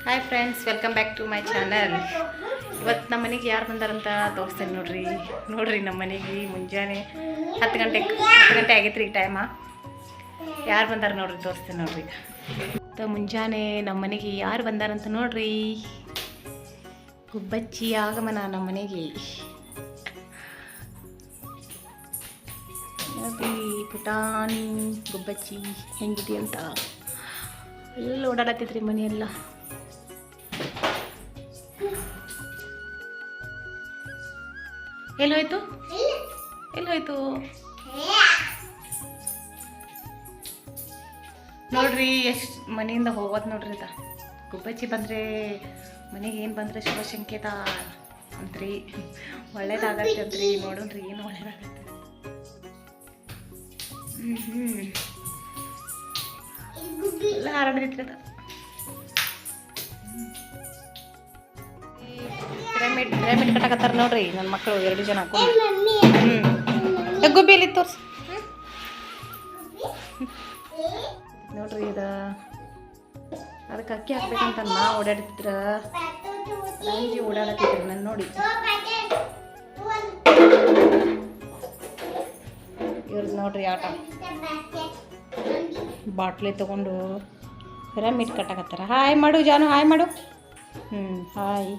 Hi friends, welcome back to my channel. ಇವತ್ತು ನಮ್ಮ ಮನೆಗೆ ಯಾರು ಬಂದಾರಂತ ತೋರಿಸ್ತೇನೆ ನೋಡ್ರಿ ನಮ್ಮ ಮನೆಗೆ ಮುಂಜಾನೆ 10 ಗಂಟೆ ಆಗೈತೆ ರೀ ಟೈಮ. ಯಾರು ಬಂದಾರ ನೋಡ್ರಿ, ತೋರಿಸ್ತೇನೆ ನೋಡ್ರಿ. ಮುಂಜಾನೆ ನಮ್ಮ ಮನೆಗೆ ಯಾರು ಬಂದಾರಂತ ನೋಡ್ರಿ. ಗುಬ್ಬಚ್ಚಿ ಆಗಮನ ನಮ್ಮ ಮನೆಗೆ. ನೋಡ್ರಿ ಪುಟಾಣಿ ಗುಬ್ಬಚ್ಚಿ ಹೆಂಗಿದೆ ಅಂತ. ಎಲ್ಲ ಓಡಾಡತ್ತೈತ್ರಿ ಮನೆಯೆಲ್ಲ. ಎಲ್ಲೋಯ್ತು ನೋಡ್ರಿ, ಎಷ್ಟು ಮನೆಯಿಂದ ಹೋಗೋದು ನೋಡ್ರಿ. ಅದ ಗುಬ್ಬಚ್ಚಿ ಬಂದರೆ ಮನೆಗೆ ಏನು ಬಂದರೆ ಶುಭ ಸಂಕೇತ ಅಂತ್ರಿ, ಒಳ್ಳೇದಾಗತ್ತೆ ಅಂತ್ರಿ. ನೋಡೋಣ್ರಿ ಏನು ಒಳ್ಳೇದಾಗತ್ತೆ. ಎಲ್ಲ ಹಾರಾಡೈತ್ರಿ ಅದ. ಪಿರಮಿಡ್ ಕಟ್ಟಕತ್ತಾರ ನೋಡ್ರಿ ನನ್ನ ಮಕ್ಕಳು 2 ಜನ. ಗುಬ್ಬಿಯಲ್ಲಿ ತೋರ್ಸಿ ನೋಡ್ರಿ. ಅದಕ್ಕೆ ಅಕ್ಕಿ ಹಾಕ್ಬೇಕಂತ ನಾ ಓಡಾಡ್ತಿದ್ರ ರಂಜಿ ಓಡಾಡತ್ತಿದ್ರು ನಾನು ನೋಡಿ. ಇವ್ರದ್ದು ನೋಡ್ರಿ ಆಟ. ಬಾಟ್ಲಿ ತಗೊಂಡು ಪಿರಮಿಡ್ ಕಟ್ಟಕತ್ತಾರ. ಹಾಯ್ ಮಾಡು ಜಾನು, ಹಾಯ್ ಮಾಡು. ಹಾಯ್.